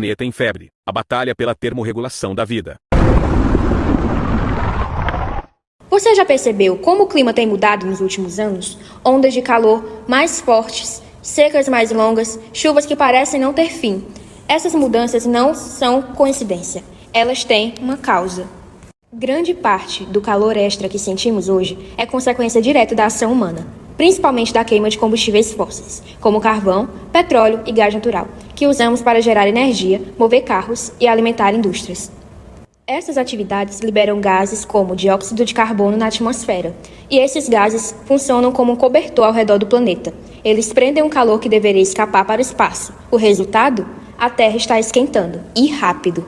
planeta em febre, a batalha pela termorregulação da vida. Você já percebeu como o clima tem mudado nos últimos anos? Ondas de calor mais fortes, secas mais longas, chuvas que parecem não ter fim. Essas mudanças não são coincidência, elas têm uma causa. Grande parte do calor extra que sentimos hoje é consequência direta da ação humana, principalmente da queima de combustíveis fósseis, como carvão, petróleo e gás natural, que usamos para gerar energia, mover carros e alimentar indústrias. Essas atividades liberam gases como dióxido de carbono na atmosfera, e esses gases funcionam como um cobertor ao redor do planeta. Eles prendem o calor que deveria escapar para o espaço. O resultado? A Terra está esquentando, e rápido.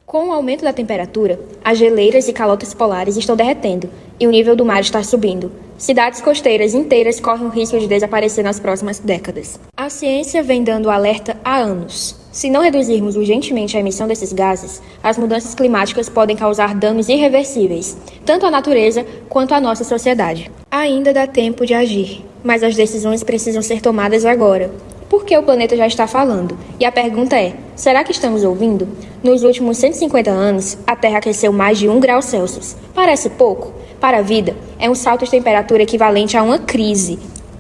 Com o aumento da temperatura, as geleiras e calotas polares estão derretendo, e o nível do mar está subindo. Cidades costeiras inteiras correm o risco de desaparecer nas próximas décadas. A ciência vem dando alerta há anos. Se não reduzirmos urgentemente a emissão desses gases, as mudanças climáticas podem causar danos irreversíveis, tanto à natureza quanto à nossa sociedade. Ainda dá tempo de agir, mas as decisões precisam ser tomadas agora. Porque o planeta já está falando. E a pergunta é, será que estamos ouvindo? Nos últimos 150 anos, a Terra aqueceu mais de 1 grau Celsius. Parece pouco? Para a vida, é um salto de temperatura equivalente a uma crise.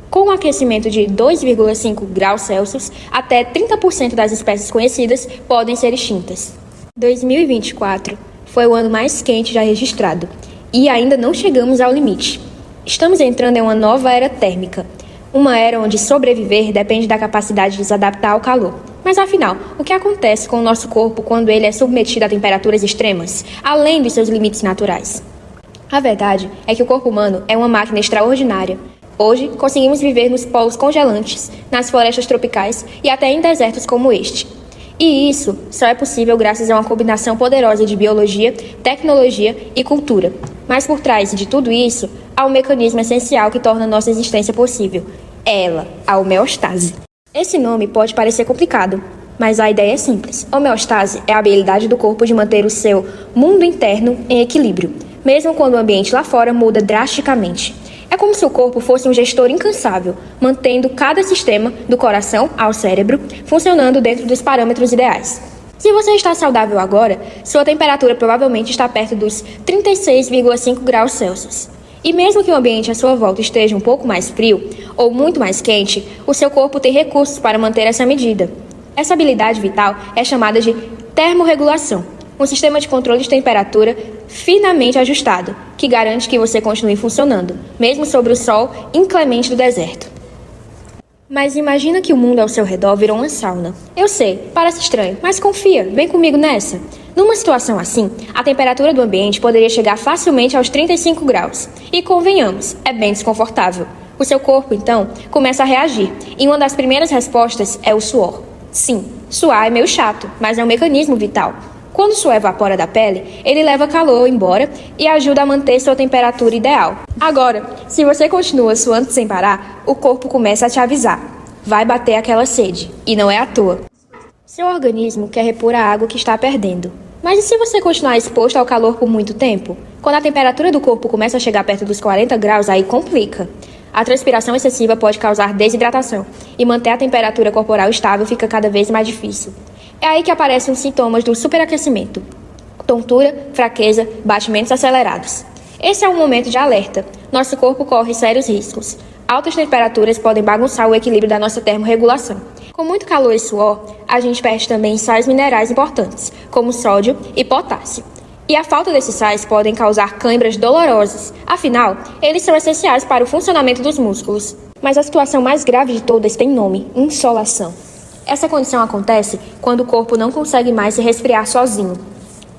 Com um aquecimento de 2,5 graus Celsius, até 30% das espécies conhecidas podem ser extintas. 2024 foi o ano mais quente já registrado. E ainda não chegamos ao limite. Estamos entrando em uma nova era térmica. Uma era onde sobreviver depende da capacidade de se adaptar ao calor. Mas afinal, o que acontece com o nosso corpo quando ele é submetido a temperaturas extremas, além dos seus limites naturais? A verdade é que o corpo humano é uma máquina extraordinária. Hoje, conseguimos viver nos polos congelantes, nas florestas tropicais e até em desertos como este. E isso só é possível graças a uma combinação poderosa de biologia, tecnologia e cultura. Mas por trás de tudo isso, há um mecanismo essencial que torna nossa existência possível. É ela, a homeostase. Esse nome pode parecer complicado, mas a ideia é simples. Homeostase é a habilidade do corpo de manter o seu mundo interno em equilíbrio, mesmo quando o ambiente lá fora muda drasticamente. É como se o corpo fosse um gestor incansável, mantendo cada sistema, do coração ao cérebro, funcionando dentro dos parâmetros ideais. Se você está saudável agora, sua temperatura provavelmente está perto dos 36,5 graus Celsius. E mesmo que o ambiente à sua volta esteja um pouco mais frio ou muito mais quente, o seu corpo tem recursos para manter essa medida. Essa habilidade vital é chamada de termorregulação, um sistema de controle de temperatura finamente ajustado, que garante que você continue funcionando, mesmo sob o sol inclemente do deserto. Mas imagina que o mundo ao seu redor virou uma sauna. Eu sei, parece estranho, mas confia, vem comigo nessa. Numa situação assim, a temperatura do ambiente poderia chegar facilmente aos 35 graus. E convenhamos, é bem desconfortável. O seu corpo, então, começa a reagir, e uma das primeiras respostas é o suor. Sim, suar é meio chato, mas é um mecanismo vital. Quando o suor evapora da pele, ele leva calor embora e ajuda a manter sua temperatura ideal. Agora, se você continua suando sem parar, o corpo começa a te avisar. Vai bater aquela sede, e não é à toa. Seu organismo quer repor a água que está perdendo. Mas e se você continuar exposto ao calor por muito tempo? Quando a temperatura do corpo começa a chegar perto dos 40 graus, aí complica. A transpiração excessiva pode causar desidratação, e manter a temperatura corporal estável fica cada vez mais difícil. É aí que aparecem os sintomas do superaquecimento: tontura, fraqueza, batimentos acelerados. Esse é um momento de alerta. Nosso corpo corre sérios riscos. Altas temperaturas podem bagunçar o equilíbrio da nossa termorregulação. Com muito calor e suor, a gente perde também sais minerais importantes, como sódio e potássio. E a falta desses sais podem causar câimbras dolorosas. Afinal, eles são essenciais para o funcionamento dos músculos. Mas a situação mais grave de todas tem nome: insolação. Essa condição acontece quando o corpo não consegue mais se resfriar sozinho.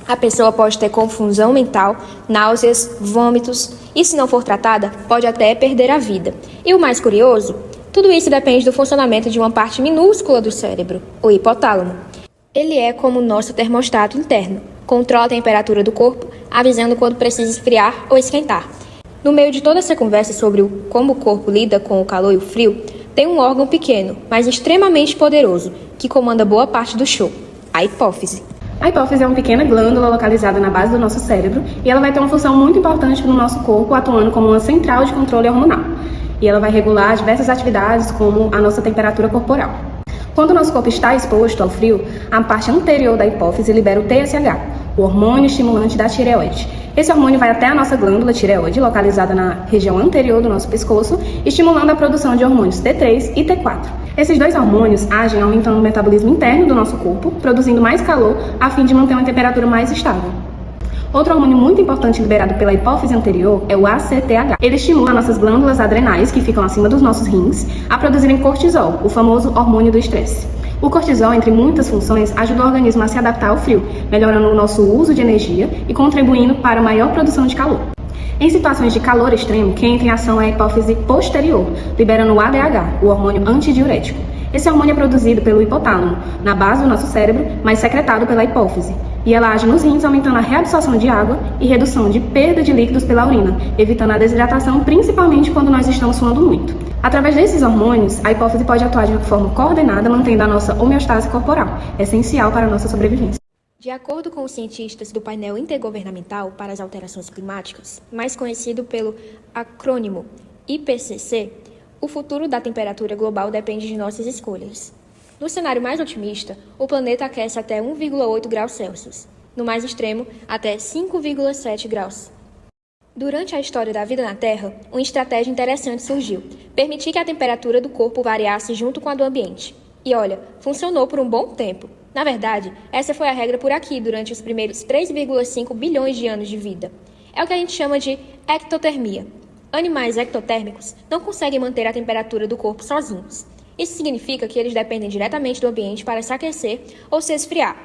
A pessoa pode ter confusão mental, náuseas, vômitos e, se não for tratada, pode até perder a vida. E o mais curioso? Tudo isso depende do funcionamento de uma parte minúscula do cérebro, o hipotálamo. Ele é como o nosso termostato interno, controla a temperatura do corpo, avisando quando precisa esfriar ou esquentar. No meio de toda essa conversa sobre como o corpo lida com o calor e o frio, tem um órgão pequeno, mas extremamente poderoso, que comanda boa parte do show: a hipófise. A hipófise é uma pequena glândula localizada na base do nosso cérebro e ela vai ter uma função muito importante no nosso corpo, atuando como uma central de controle hormonal. E ela vai regular diversas atividades, como a nossa temperatura corporal. Quando o nosso corpo está exposto ao frio, a parte anterior da hipófise libera o TSH, o hormônio estimulante da tireoide. Esse hormônio vai até a nossa glândula tireoide, localizada na região anterior do nosso pescoço, estimulando a produção de hormônios T3 e T4. Esses dois hormônios agem aumentando o metabolismo interno do nosso corpo, produzindo mais calor a fim de manter uma temperatura mais estável. Outro hormônio muito importante liberado pela hipófise anterior é o ACTH. Ele estimula nossas glândulas adrenais, que ficam acima dos nossos rins, a produzirem cortisol, o famoso hormônio do estresse. O cortisol, entre muitas funções, ajuda o organismo a se adaptar ao frio, melhorando o nosso uso de energia e contribuindo para a maior produção de calor. Em situações de calor extremo, quem entra em ação é a hipófise posterior, liberando o ADH, o hormônio antidiurético. Esse hormônio é produzido pelo hipotálamo, na base do nosso cérebro, mas secretado pela hipófise. E ela age nos rins, aumentando a reabsorção de água e redução de perda de líquidos pela urina, evitando a desidratação, principalmente quando nós estamos suando muito. Através desses hormônios, a hipófise pode atuar de forma coordenada, mantendo a nossa homeostase corporal, essencial para a nossa sobrevivência. De acordo com os cientistas do Painel Intergovernamental para as Alterações Climáticas, mais conhecido pelo acrônimo IPCC, o futuro da temperatura global depende de nossas escolhas. No cenário mais otimista, o planeta aquece até 1,8 graus Celsius, no mais extremo, até 5,7 graus. Durante a história da vida na Terra, uma estratégia interessante surgiu: permitir que a temperatura do corpo variasse junto com a do ambiente. E olha, funcionou por um bom tempo. Na verdade, essa foi a regra por aqui durante os primeiros 3,5 bilhões de anos de vida. É o que a gente chama de ectotermia. Animais ectotérmicos não conseguem manter a temperatura do corpo sozinhos. Isso significa que eles dependem diretamente do ambiente para se aquecer ou se esfriar.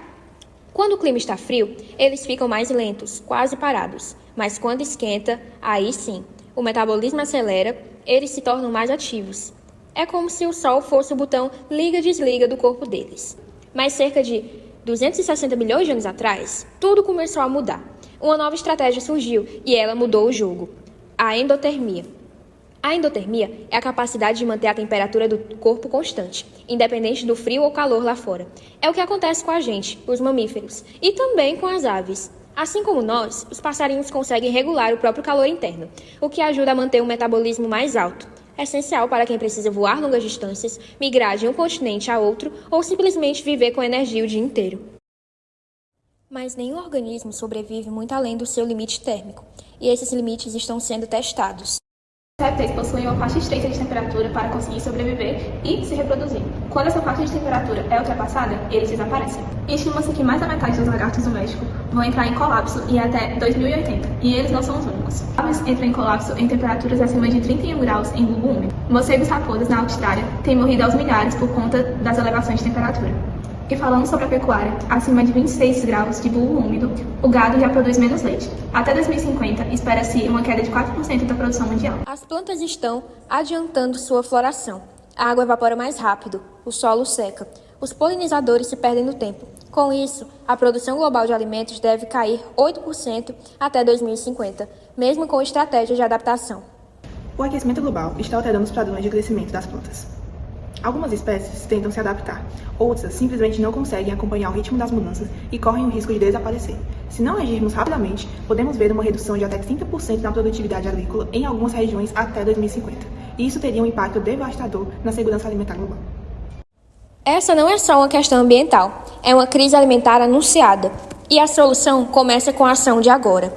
Quando o clima está frio, eles ficam mais lentos, quase parados. Mas quando esquenta, aí sim, o metabolismo acelera, eles se tornam mais ativos. É como se o Sol fosse o botão liga-desliga do corpo deles. Mas cerca de 260 milhões de anos atrás, tudo começou a mudar. Uma nova estratégia surgiu e ela mudou o jogo: a endotermia. A endotermia é a capacidade de manter a temperatura do corpo constante, independente do frio ou calor lá fora. É o que acontece com a gente, os mamíferos, e também com as aves. Assim como nós, os passarinhos conseguem regular o próprio calor interno, o que ajuda a manter um metabolismo mais alto. É essencial para quem precisa voar longas distâncias, migrar de um continente a outro ou simplesmente viver com energia o dia inteiro. Mas nenhum organismo sobrevive muito além do seu limite térmico, e esses limites estão sendo testados. Os répteis possuem uma faixa estreita de temperatura para conseguir sobreviver e se reproduzir. Quando essa faixa de temperatura é ultrapassada, eles desaparecem. Estima-se que mais da metade dos lagartos do México vão entrar em colapso em até 2080, e eles não são os únicos. Aves entram em colapso em temperaturas acima de 31 graus em bulbo úmido. Morcegos rapodas na Austrália têm morrido aos milhares por conta das elevações de temperatura. E falando sobre a pecuária, acima de 26 graus de bulbo úmido, o gado já produz menos leite. Até 2050, espera-se uma queda de 4% da produção mundial. As plantas estão adiantando sua floração. A água evapora mais rápido, o solo seca. Os polinizadores se perdem no tempo. Com isso, a produção global de alimentos deve cair 8% até 2050, mesmo com estratégias de adaptação. O aquecimento global está alterando os padrões de crescimento das plantas. Algumas espécies tentam se adaptar, outras simplesmente não conseguem acompanhar o ritmo das mudanças e correm o risco de desaparecer. Se não agirmos rapidamente, podemos ver uma redução de até 30% na produtividade agrícola em algumas regiões até 2050. E isso teria um impacto devastador na segurança alimentar global. Essa não é só uma questão ambiental, é uma crise alimentar anunciada. E a solução começa com a ação de agora.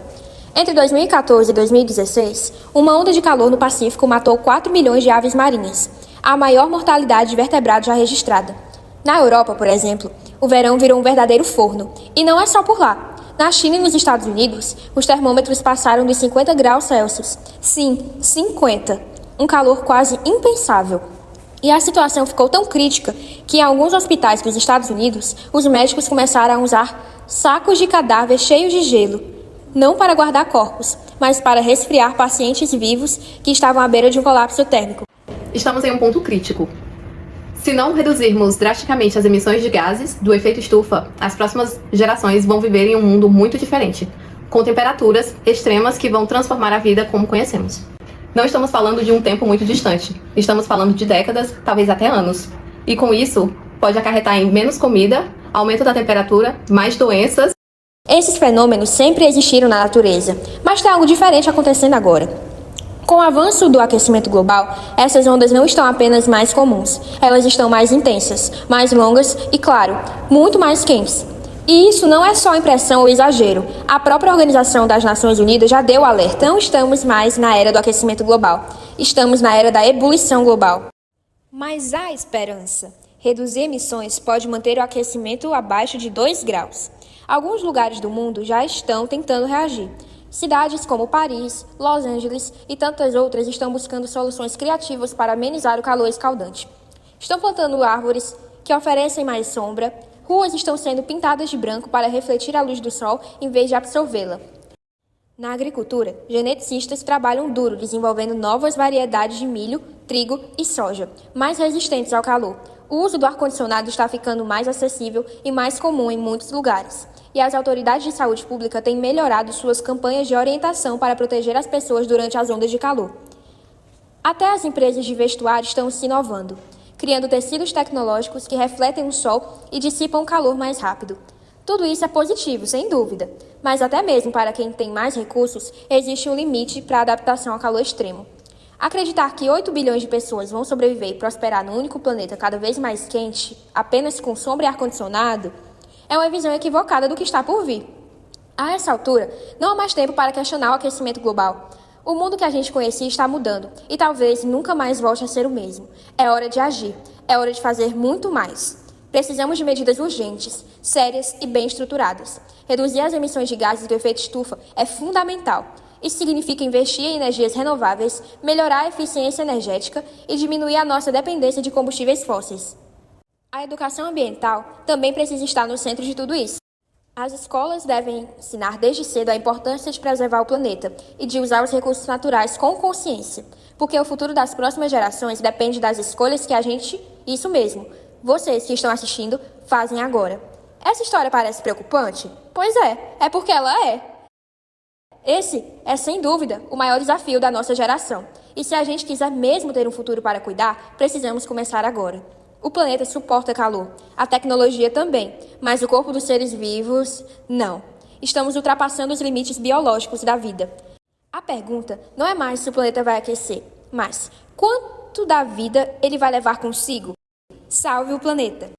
Entre 2014 e 2016, uma onda de calor no Pacífico matou 4 milhões de aves marinhas, a maior mortalidade de vertebrados já registrada. Na Europa, por exemplo, o verão virou um verdadeiro forno. E não é só por lá. Na China e nos Estados Unidos, os termômetros passaram dos 50 graus Celsius. Sim, 50. Um calor quase impensável. E a situação ficou tão crítica que em alguns hospitais dos Estados Unidos, os médicos começaram a usar sacos de cadáver cheios de gelo, não para guardar corpos, mas para resfriar pacientes vivos que estavam à beira de um colapso térmico. Estamos em um ponto crítico. Se não reduzirmos drasticamente as emissões de gases do efeito estufa, as próximas gerações vão viver em um mundo muito diferente, com temperaturas extremas que vão transformar a vida como conhecemos. Não estamos falando de um tempo muito distante, estamos falando de décadas, talvez até anos. E com isso, pode acarretar em menos comida, aumento da temperatura, mais doenças. Esses fenômenos sempre existiram na natureza, mas tem algo diferente acontecendo agora. Com o avanço do aquecimento global, essas ondas não estão apenas mais comuns, elas estão mais intensas, mais longas e, claro, muito mais quentes. E isso não é só impressão ou exagero. A própria Organização das Nações Unidas já deu o alerta. Não estamos mais na era do aquecimento global. Estamos na era da ebulição global. Mas há esperança. Reduzir emissões pode manter o aquecimento abaixo de 2 graus. Alguns lugares do mundo já estão tentando reagir. Cidades como Paris, Los Angeles e tantas outras estão buscando soluções criativas para amenizar o calor escaldante. Estão plantando árvores que oferecem mais sombra. Ruas estão sendo pintadas de branco para refletir a luz do sol em vez de absorvê-la. Na agricultura, geneticistas trabalham duro desenvolvendo novas variedades de milho, trigo e soja, mais resistentes ao calor. O uso do ar-condicionado está ficando mais acessível e mais comum em muitos lugares. E as autoridades de saúde pública têm melhorado suas campanhas de orientação para proteger as pessoas durante as ondas de calor. Até as empresas de vestuário estão se inovando, criando tecidos tecnológicos que refletem o sol e dissipam o calor mais rápido. Tudo isso é positivo, sem dúvida, mas até mesmo para quem tem mais recursos, existe um limite para a adaptação ao calor extremo. Acreditar que 8 bilhões de pessoas vão sobreviver e prosperar num único planeta cada vez mais quente, apenas com sombra e ar-condicionado, é uma visão equivocada do que está por vir. A essa altura, não há mais tempo para questionar o aquecimento global. O mundo que a gente conhecia está mudando e talvez nunca mais volte a ser o mesmo. É hora de agir. É hora de fazer muito mais. Precisamos de medidas urgentes, sérias e bem estruturadas. Reduzir as emissões de gases do efeito estufa é fundamental. Isso significa investir em energias renováveis, melhorar a eficiência energética e diminuir a nossa dependência de combustíveis fósseis. A educação ambiental também precisa estar no centro de tudo isso. As escolas devem ensinar desde cedo a importância de preservar o planeta e de usar os recursos naturais com consciência, porque o futuro das próximas gerações depende das escolhas que isso mesmo, vocês que estão assistindo, fazem agora. Essa história parece preocupante? Pois é porque ela é. Esse é, sem dúvida, o maior desafio da nossa geração. E se a gente quiser mesmo ter um futuro para cuidar, precisamos começar agora. O planeta suporta calor, a tecnologia também, mas o corpo dos seres vivos, não. Estamos ultrapassando os limites biológicos da vida. A pergunta não é mais se o planeta vai aquecer, mas quanto da vida ele vai levar consigo? Salve o planeta!